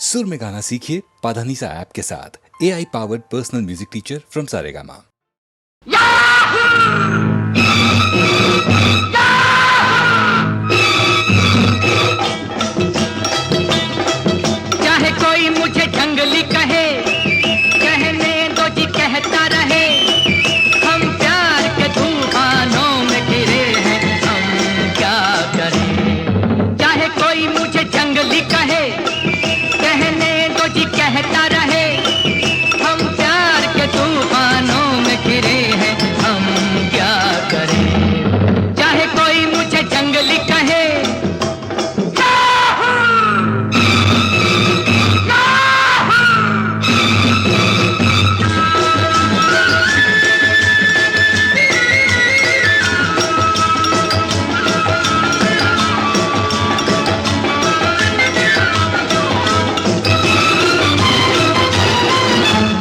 सुर में गाना सीखिए पाधानीसा ऐप के साथ। AI powered personal music teacher from Saregama. चाहे कोई मुझे जंगली कहे, कहने दो जी कहता रहे। हम प्यार के तूफानों में घिरे हैं, हम क्या करें। चाहे कोई मुझे जंगली कहे, कहने दो जी कहता रहे। हम प्यार के तूफानों में घिरे हैं, हम क्या करें। चाहे कोई मुझे जंगली कहे,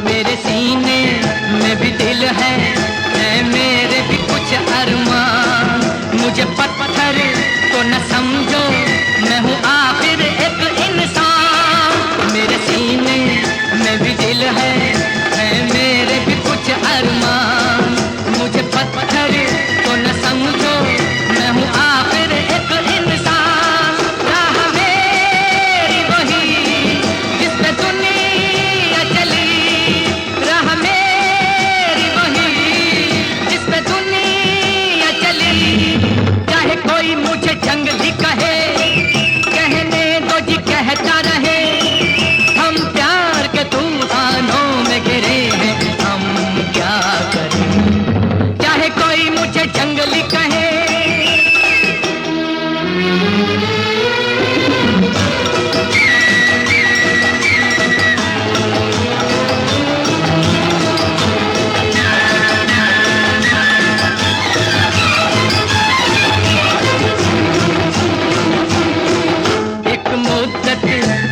मेरे सीने में भी दिल है मेरे भी कुछ अरमान। मुझे पत्थर को न समझो, मैं हूँ आखिर एक इंसान। मेरे सीने में भी दिल है मेरे भी कुछ अरमान। मुझे पत्थर को न समझो, मैं हूँ आखिर एक इंसान। राह मेरी वही जिस पे दुनिया चली, राह मेरी वही जिस पे दुनिया चली। चाहे कोई मुझे जंगली कहे, कहने दो जी कहता रहे। हम प्यार के तूफानों में घिरे हैं, हम क्या करें। चाहे कोई मुझे जंगली कहे, एक मुद्दत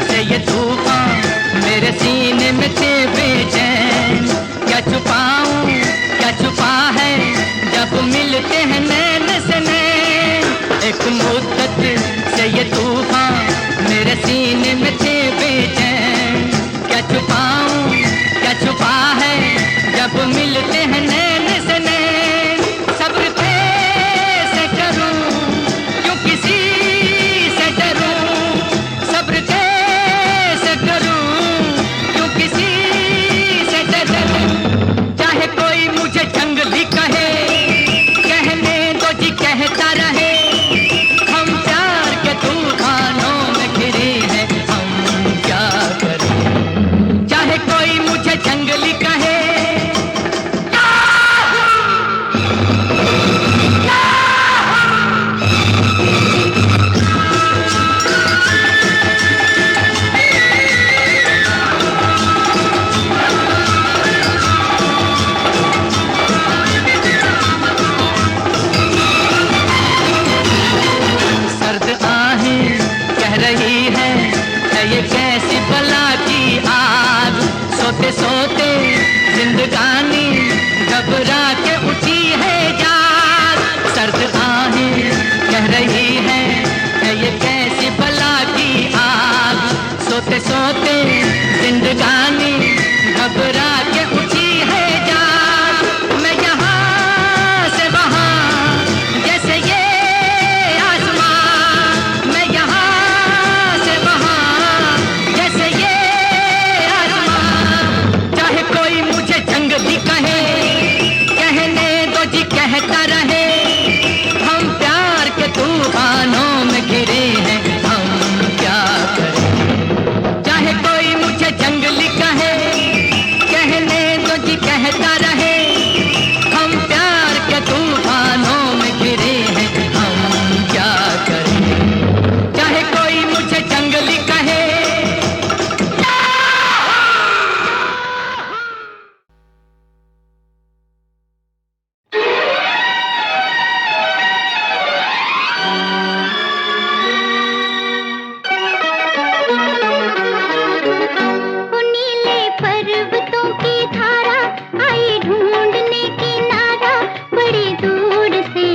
से ये तूफान मेरे सीने में थे बेचैन। क्या छुपाऊं क्या छुपा है जब मिलते हैं नैन से नैन। एक मुद्दत से ये तूफान मेरे सीने में थे बेचैन। क्या छुपाऊं क्या छुपा है जब मिलते हैं नैन से नैन। सब्र कैसे करूं क्यों किसी से डरूं। सब्र कैसे करूं क्यों किसी से डरूं। चाहे कोई मुझे जंगली कहे, कहने दो जी कहता रहे। हम प्यार के तूफानों में घिरे हैं, हम क्या करें। चाहे कोई मुझे जंगली कहे, सर्द आहें कह रही है ये कैसी बला की आग। सोते सोते जिंदगानी घबरा के उठी है जाग। सर्द आहें कह रही है ये कैसी बला की आग। सोते सोते जिंदगानी घबरा के उठी है जाग। मैं यहाँ से वहाँ जैसे ये आसमां, मैं यहाँ से वहाँ जैसे ये आसमां। चाहे कोई मुझे जंगली कहे, कहने दो जी कहता रहे। हम प्यार के तूफानों में घिरे हैं, हम क्या करें। चाहे कोई मुझे जंगली कहे, कहने दो जी कहता रहे। हम प्यार के तूफानों में घिरे हैं, हम क्या करें। चाहे कोई मुझे जंगली कहे, नीले पर्वतों की धारा आई ढूंढने किनारा। बड़ी दूर से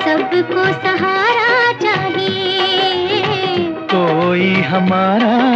सबको सहारा चाहिए। कोई हमारा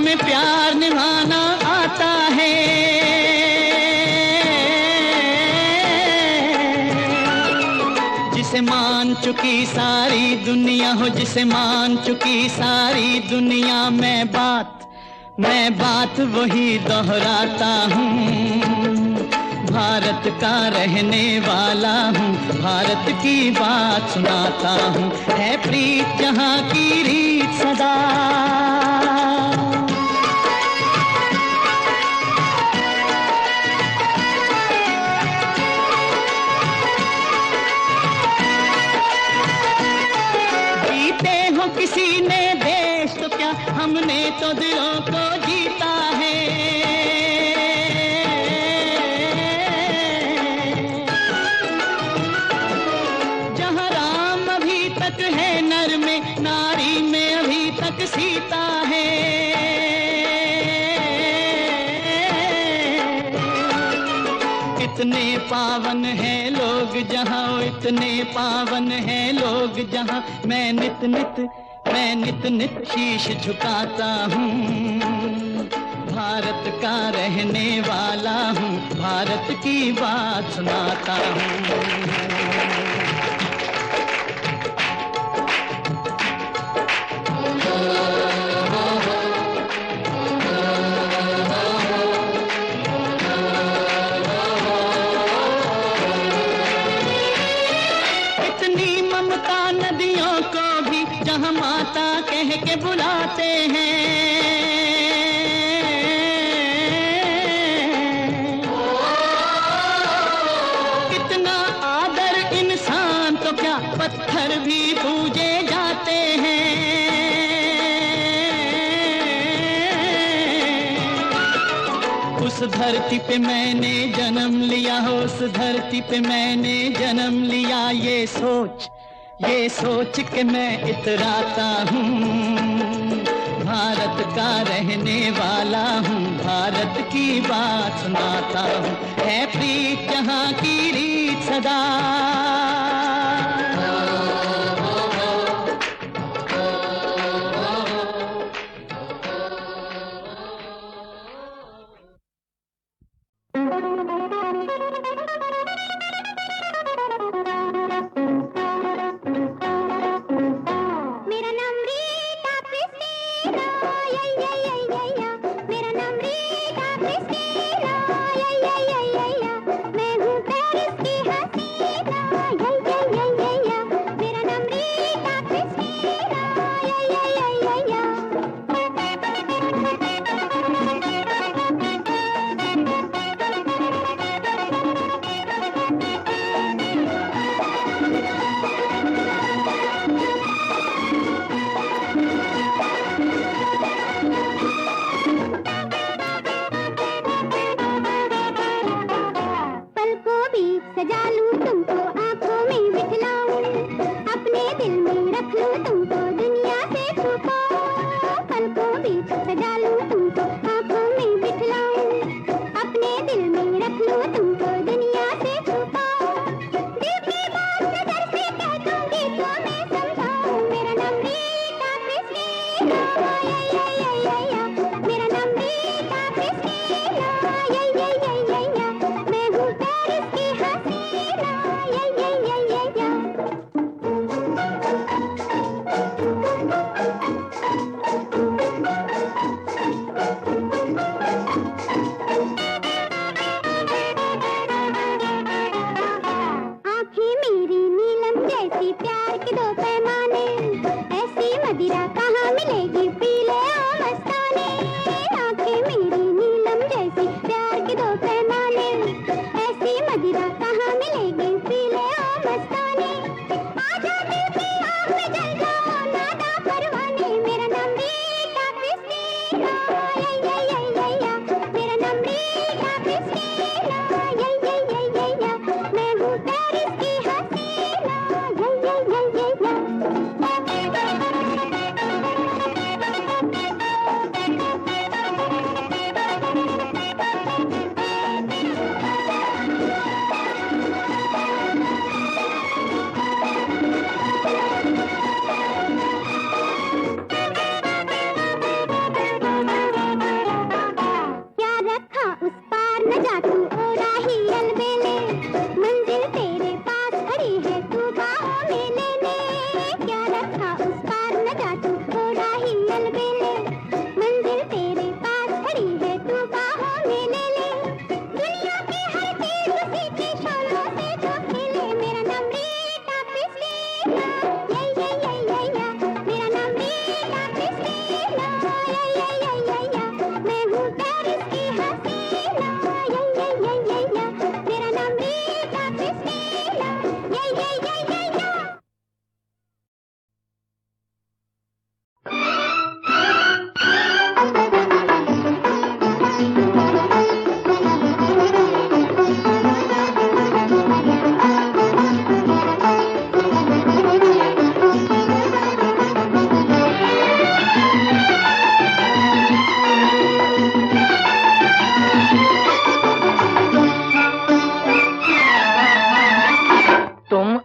हमें प्यार निभाना आता है। जिसे मान चुकी सारी दुनिया हो, जिसे मान चुकी सारी दुनिया, मैं बात वही दोहराता हूँ। भारत का रहने वाला हूँ, भारत की बात सुनाता हूँ। है प्रीत जहाँ की रीत सदा, जीते हो किसी ने देश तो क्या, हमने तो दिलों को जीता है। जहाँ राम अभी तक है नर में, नारी में अभी तक सीता है। इतने पावन है लोग जहाँ, इतने पावन है लोग जहाँ, मैं नित नित शीश झुकाता हूँ। भारत का रहने वाला हूँ, भारत की बात सुनाता हूँ। नदियों को भी जहाँ माता कह के बुलाते हैं। कितना आदर इंसान तो क्या, पत्थर भी पूजे जाते हैं। उस धरती पे मैंने जन्म लिया हो, उस धरती पे मैंने जन्म लिया, ये सोच के मैं इतराता हूँ। भारत का रहने वाला हूँ, भारत की बात सुनाता हूँ। है प्रीत जहाँ की रीत सदा,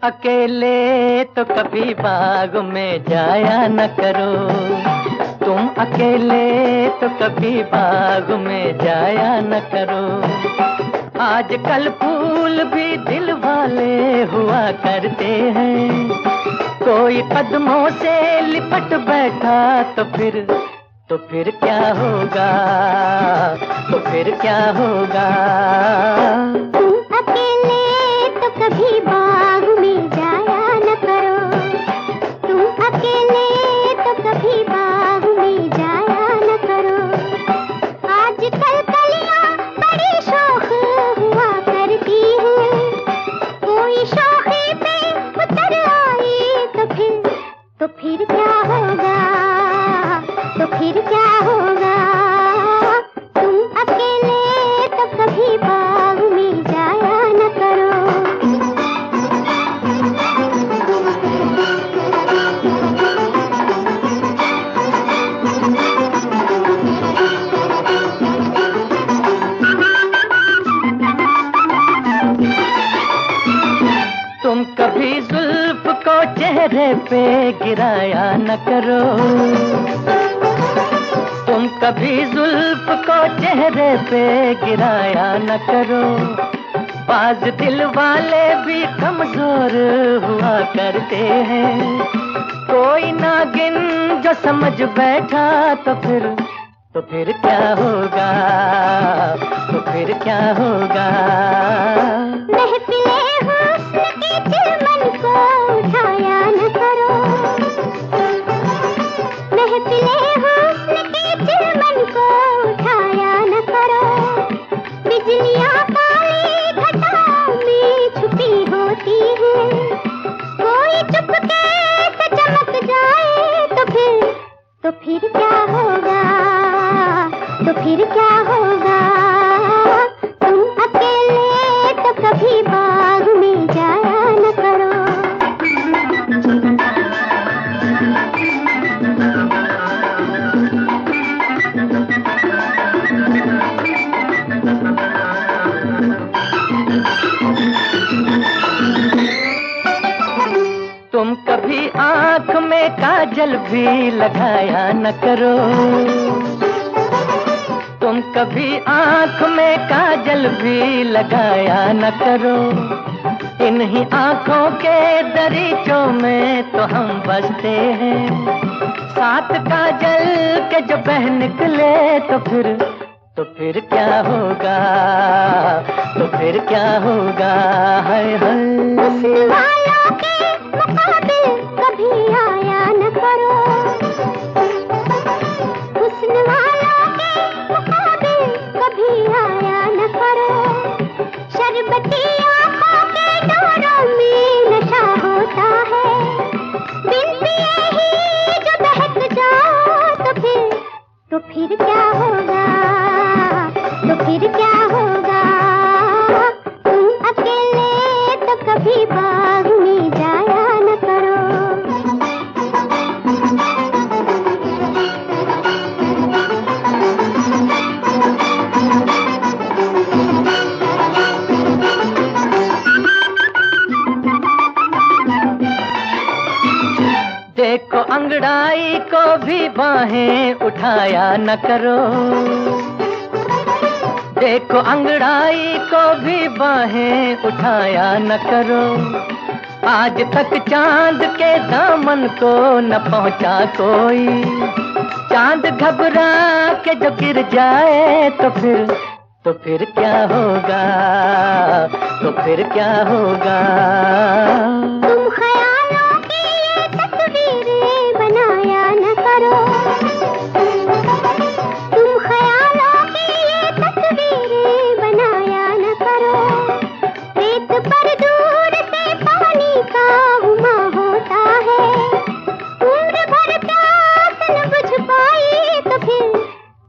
अकेले तो कभी बाग में जाया न करो, तुम अकेले तो कभी बाग में जाया न करो। आजकल फूल भी दिल वाले हुआ करते हैं, कोई कदमों से लिपट बैठा तो फिर क्या होगा, तो फिर क्या होगा। तुम अकेले तो कभी बाग में जाया न करो, तुम अकेले तो कभी बाग में जाया न करो। आजकल कलियां बड़ी शौक हुआ करती हैं, कोई शौकी पे उतर आई तो फिर क्या होगा, तो फिर क्या होगा। तुम अकेले तो कभी बाग में जाया न करो। तुम कभी जुल्फ को चेहरे पे गिराया न करो, तुम कभी जुल्फ को चेहरे पे गिराया न करो। बाज दिल वाले भी कमजोर हुआ करते हैं, कोई नागिन जो समझ बैठा तो फिर क्या होगा, तो फिर क्या होगा। महफिले हुस्न की चिलमन को उठाया न करो, महफिले हुस्न की चिलमन को उठाया न करो। बिजलियां काली घटाओं में छुपी होती हैं, कोई चुपके से चमक जाए तो फिर क्या होगा, तो फिर क्या होगा। तुम अकेले तो कभी बाग में जाया न करो। तुम कभी आँख में काजल भी लगाया न करो, तुम कभी आँख में काजल भी लगाया न करो। इन्हीं आँखों के दरीचों में तो हम बसते हैं, साथ काजल के जो बह निकले तो फिर क्या होगा, तो फिर क्या होगा। हाय हुस्न हाय वालों के मुकाबिल कभी आया न करो, हुस्न वालों के मुकाबिल कभी आया न करो। शरबती आंखों के डोरों में नशा होता है, बिन पिए ही जो बहक जाओ तो फिर क्या होगा, तो फिर क्या होगा। तुम अकेले तो कभी बाग में जाया न करो। देखो अंगड़ाई को भी बाहें उठाया न करो, देखो अंगड़ाई को भी बाहें उठाया न करो। आज तक चांद के दामन को न पहुंचा कोई, चांद घबरा के जो गिर जाए तो फिर क्या होगा, तो फिर क्या होगा। तुम ख्यालों की ये तस्वीरें बनाया न करो, तुम ख्यालों की ये तस्वीरें बनाया न करो। रेत पर दूर से पानी का हुमा होता है, उम्र भर प्यास न बुझ पाई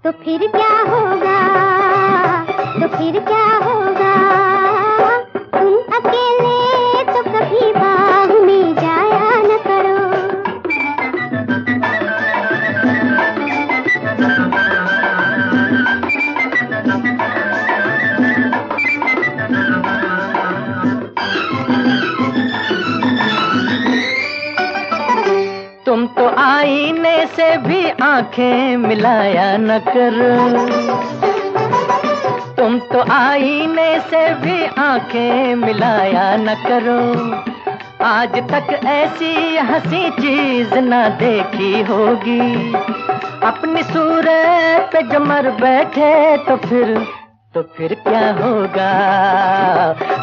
तो फिर क्या होगा, तो फिर क्या होगा। तुम अकेले तो कभी बाग में जाया न करो। से भी आंखें मिलाया न करो, तुम तो आईने से भी आंखें मिलाया न करो। आज तक ऐसी हंसी चीज न देखी होगी, अपनी सूरत पे जमर बैठे तो फिर क्या होगा,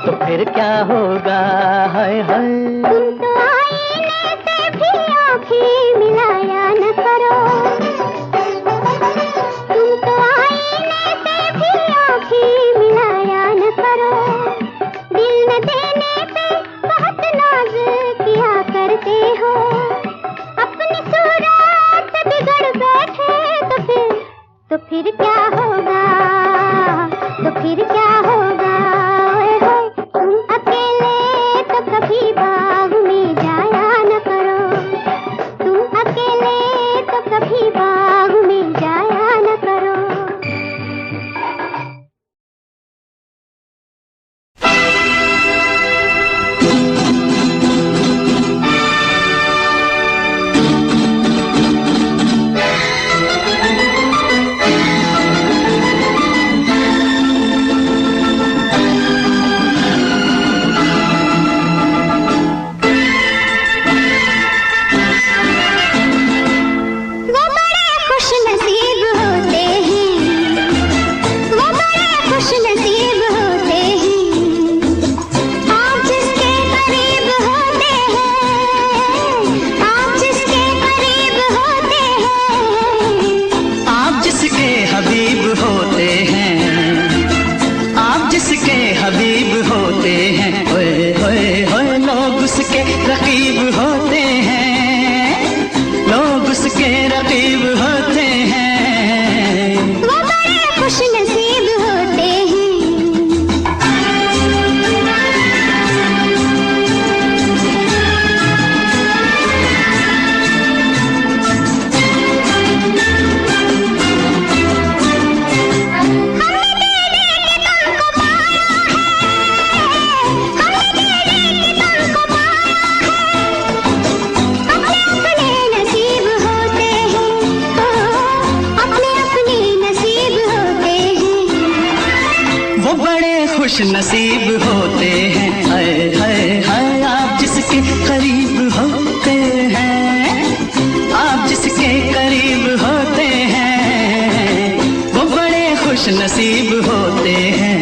तो फिर क्या होगा, हाय हाय। तुम तो आईने से भी आंखें मिलाया न करो, तुम तो आईने से भी आंखें मिलाया न करो। दिल न देने पे बहुत नाज किया करते हो, अपनी सूरत बिगड़ बैठे तो फिर क्या होगा, तो फिर क्या होगा, ओए होए। तुम अकेले तो कभी बाग में जाया न करो, तुम अकेले तो कभी बाग में जाया न करो। खुश नसीब होते हैं, हाय हाय हाय। आप जिसके करीब होते हैं, आप जिसके करीब होते हैं, वो बड़े खुश नसीब होते हैं।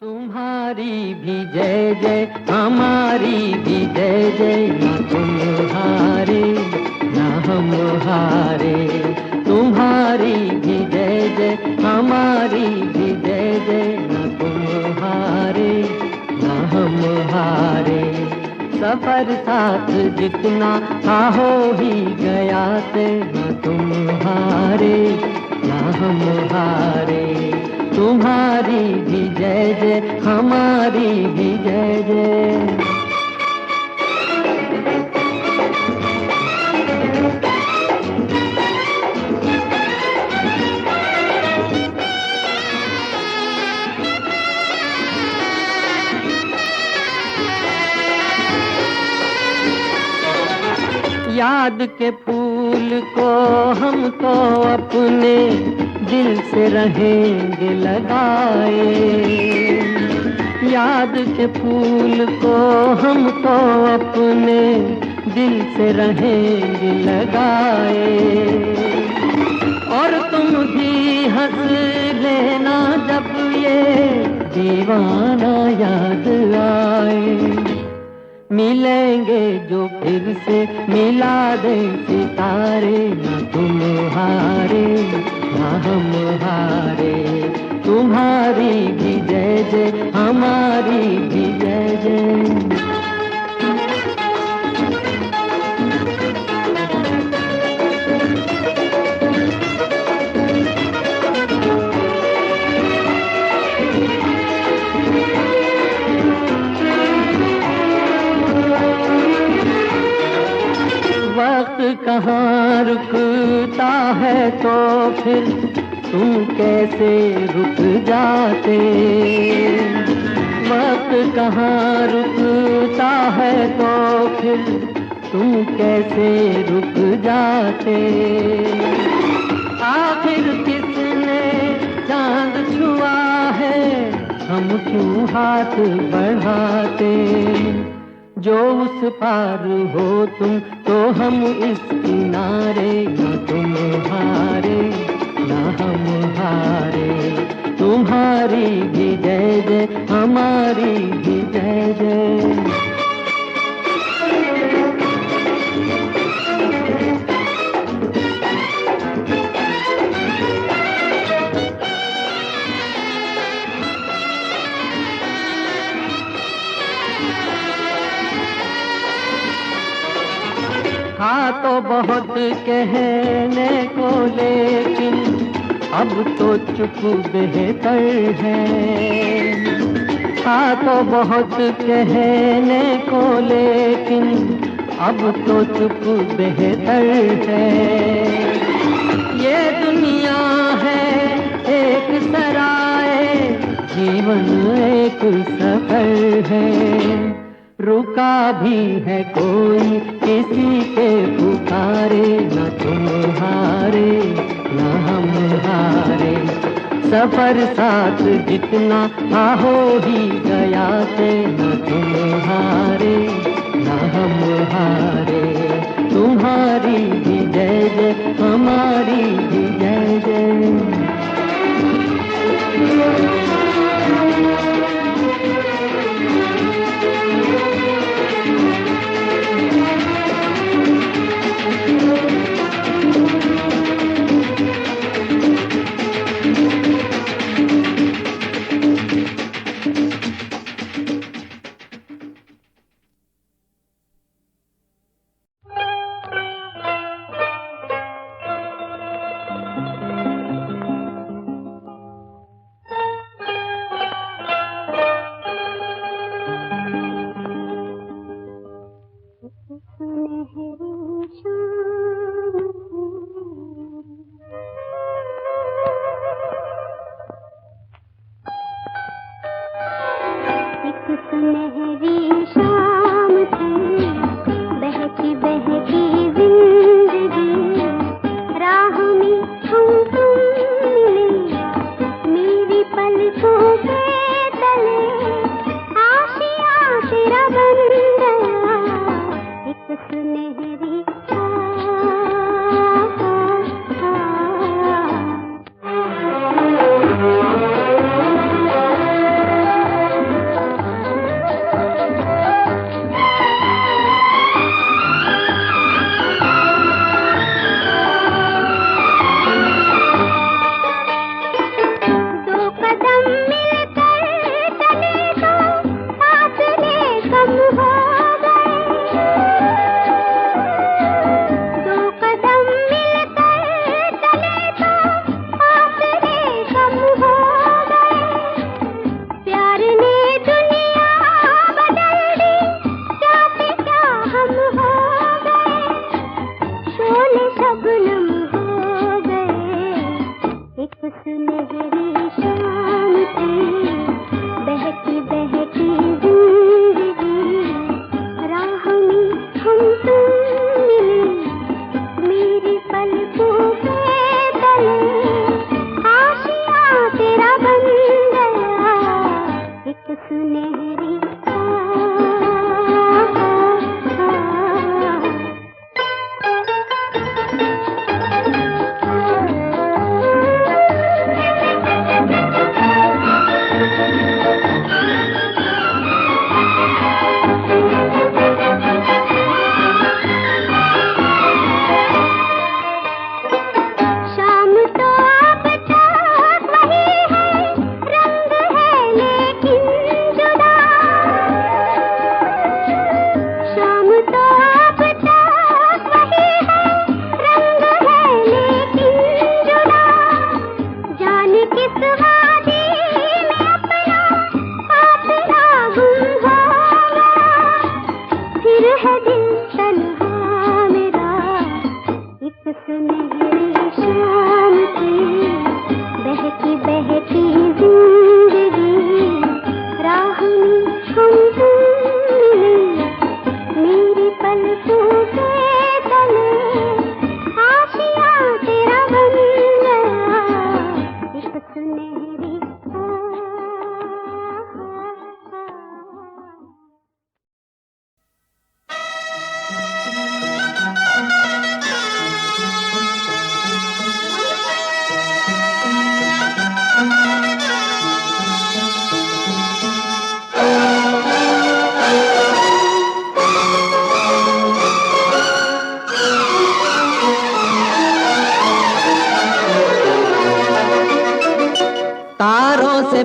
तुम्हारी भी जय जय, हमारी भी जय जय, ना तुम हारे ना हम हारे। तुम्हारी भी जय जय, हमारी भी जय जय, ना तुम हारे ना हम हारे। सफर साथ जितना था हो ही गया से, ना तुम हारे ना हम हारे। तुम्हारी भी जय जय, हमारी भी जय जय। याद के फूल को हम तो अपने दिल से रहेंगे लगाए, याद के फूल को हम तो अपने दिल से रहेंगे लगाए। और तुम भी हंस लेना जब ये दीवाना याद आए। मिलेंगे जो फिर से मिला दे सितारे, ना तुम हारे ना हम हारे। तुम्हारी भी जय जय, हमारी भी जय जय। वक्त कहाँ रुकता है तो फिर तुम कैसे रुक जाते। वक्त कहाँ रुकता है तो फिर तुम कैसे रुक जाते। आखिर किसने चांद छुआ है, हम क्यों हाथ बढ़ाते। जो उस पार हो तुम तो हम इस किनारे, ना तुम हारे ना हम हारे। तुम्हारी भी जय जय, हमारी भी जय जय। हाँ तो बहुत कहने को, लेकिन अब तो चुप बेहतर है। हाँ तो बहुत कहने को, लेकिन अब तो चुप बेहतर है। ये दुनिया है एक सराय, जीवन एक सफर है। रुका भी है कोई किसी के पुकारे, न तुम हारे न हम हारे। सफर साथ जितना हो ही गया से, न तुम हारे न हम हारे। तुम्हारी भी जय जय, हमारी भी जय जय। सुनहरी शाम थी, बहती बहती जिंदगी, राह में हम तुम मिले, मेरी पलकों के तले आशियाँ तेरा बन गया। एक सुनहरी कम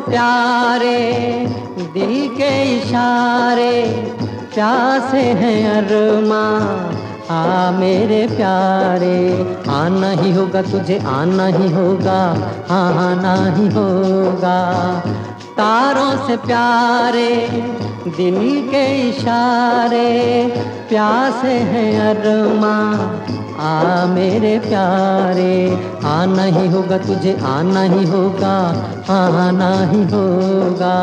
प्यारे दिल के इशारे, प्यासे हैं अरमां आ मेरे प्यारे। आना ही होगा तुझे, आना ही होगा, आना ही होगा। तारों से प्यारे दिल के इशारे, प्यासे हैं अरमां आ मेरे प्यारे। आना ही होगा तुझे, आना ही होगा, आना ही होगा।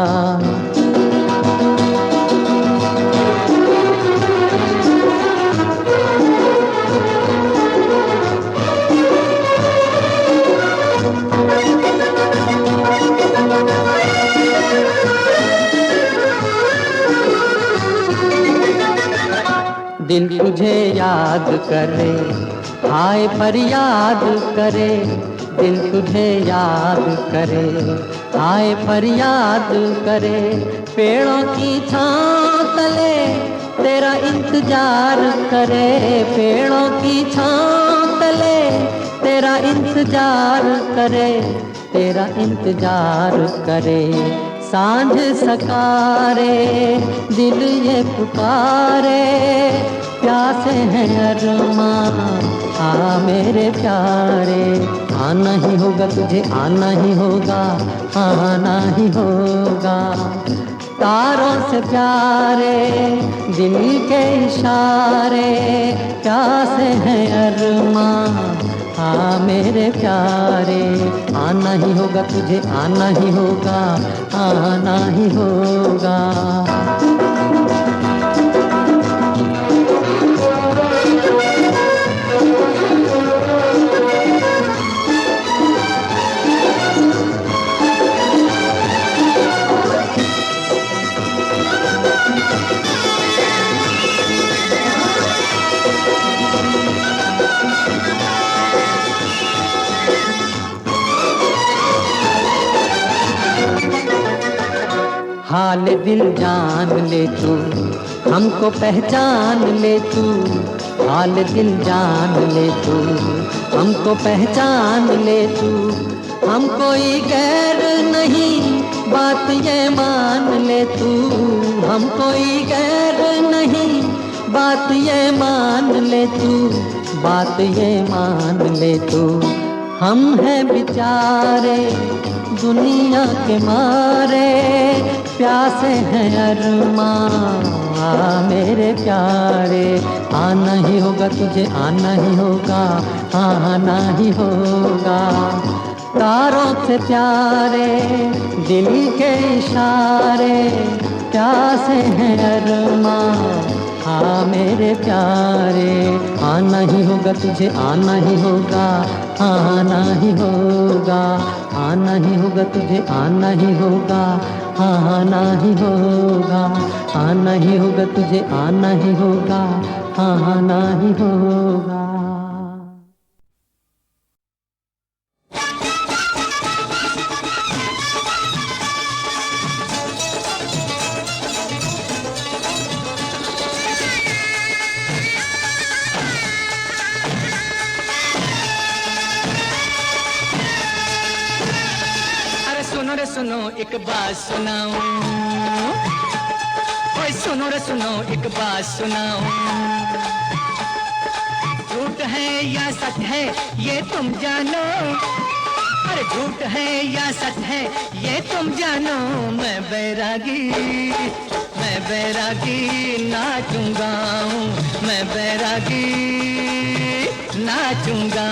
दिल तुझे याद करे, हाय फरियाद करे। दिल तुझे याद करे, हाय फरियाद करे। पेड़ों की छाँव तले तेरा इंतजार करे, पेड़ों की छाँव तले तेरा इंतजार करे, तेरा इंतजार करे। सांझ सकारे दिल ये पुकारे, प्यासे हैं अरमां आ मेरे प्यारे। आना ही होगा तुझे, आना ही होगा, आना ही होगा। तारों से प्यारे दिल के इशारे, प्यासे हैं अरमां आ मेरे प्यारे। आना ही होगा तुझे, आना ही होगा, आना ही होगा। हाल दिल जान ले तू, हमको पहचान ले तू। हाल दिल जान ले तू, हमको पहचान ले तू। हम कोई गैर नहीं, बात ये मान ले तू। हम कोई गैर नहीं, बात ये मान ले तू, बात ये मान ले तू। हम हैं बेचारे दुनिया के मारे, प्यासे हैं अरमां आ मेरे प्यारे। आना ही होगा तुझे, आना ही होगा, आना ही होगा। तारों से प्यारे दिल के इशारे, प्यासे हैं अरमां आ मेरे प्यारे। आना ही होगा तुझे, आना ही होगा, आना ही होगा। आना ही होगा तुझे, आना ही होगा, आना ही होगा। आना ही होगा तुझे, आना ही होगा, आना ही होगा। सुनो एक बात सुनाऊं, ओए सुनो रे सुनो एक बात सुनाऊं। झूठ है या सच है ये तुम जानो, अरे झूठ है या सच है ये तुम जानो। मैं बैरागी नाचूंगा, मैं बैरागी नाचूंगा।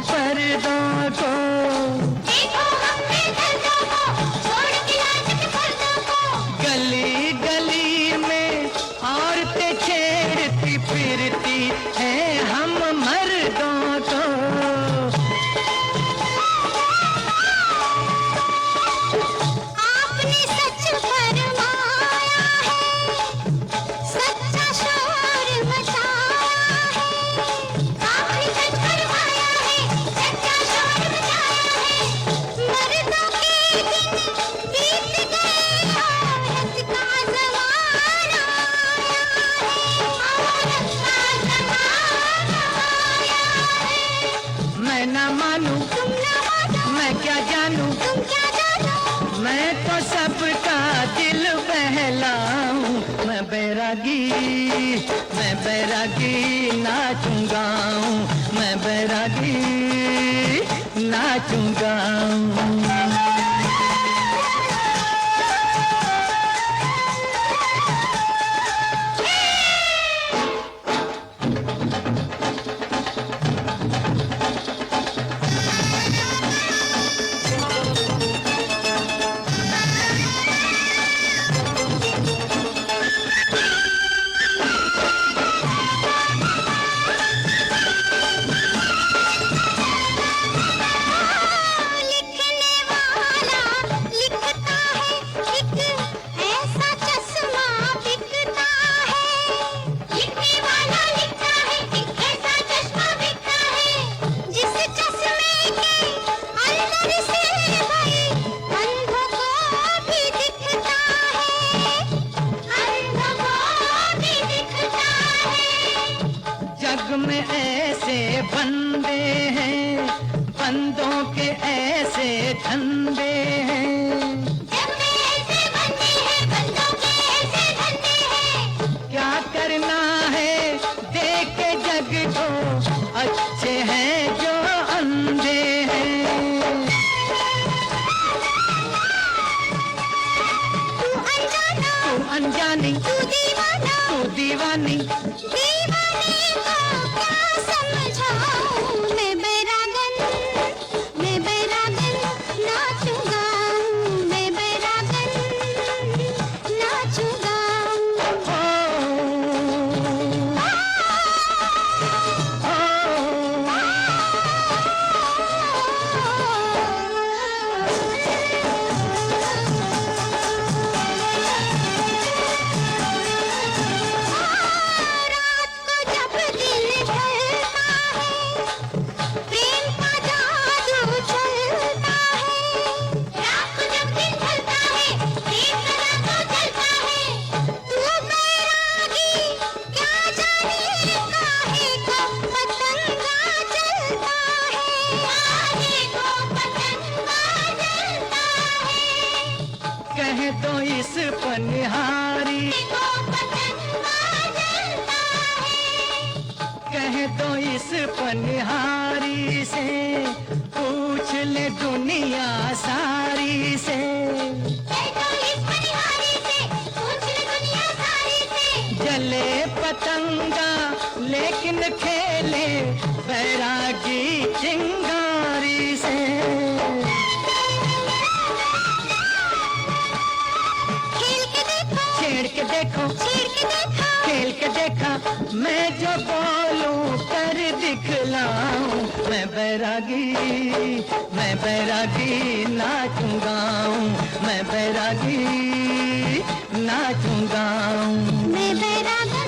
पर्दों को, देखो अपने दर्दों को, छोड़ के लाज के पर्दों को। गली गली में औरतें छेड़ती फिरती है हम मर्दों को। आपने सच फरमाया है, सच्चा शोर मचाया है। आपने सच फरमाया है, सच्चा शोर मचाया है। मर्दों के दिन बीत गए, औरत का ज़माना आया है। औरत का ज़माना आया है। मैं ना मानूं, तुम ना मानो, मैं क्या जानूं, तुम क्या जानो। मैं तो सबका दिल बहलाऊं। मैं बैरागी नाचूंगा, मैं बैरागी नाचूंगा। लिखने वाला लिखता है, एक ऐसा चश्मा बिकता है। लिखने वाला लिखता है, एक ऐसा चश्मा बिकता है। जिस चश्मे के अंदर से भाई अंधों को भी दिखता है। अंधों को भी दिखता है। जग में ऐसे बंदे हैं, बंदों के ऐसे धंधे हैं। जग में ऐसे बंदे हैं, बंदों के ऐसे धंधे हैं। क्या करना है देख के जग को, अच्छे हैं जो अंधे हैं। तू अनजाना, तू अनजानी, तू दीवाना, तू दीवानी, दीवाने को क्या समझाऊं। मैं बैरागन नाचूंगा, मैं बैरागन नाचूंगा। ओ, रात को जब दिल ढलता है, प्रेम का जादू चलता है। रात को जब दिल ढलता है, प्रेम का जादू चलता है। तू बैरागी क्या जाने काहे को पतंगा चलता है। काहे को पतंगा चलता है। कह दो इस पनिहारी, को पतंगा चलता है। कह दो इस पनिहारी से, पूछ ले दुनिया सारी से। तो इस बनिहारी से पूछ ले दुनिया सारी से। जले पतंगा लेकिन खेले बैरागी चिंगारी से। खेल के देखो, छेड़ के देखो, छेड़ के देखो। खेल के देखा, मैं जो बोलूं कर दिखलाऊं। मैं बैरागी नाचूंगा, मैं बैरागी नाचूंगा। मैं बैरागन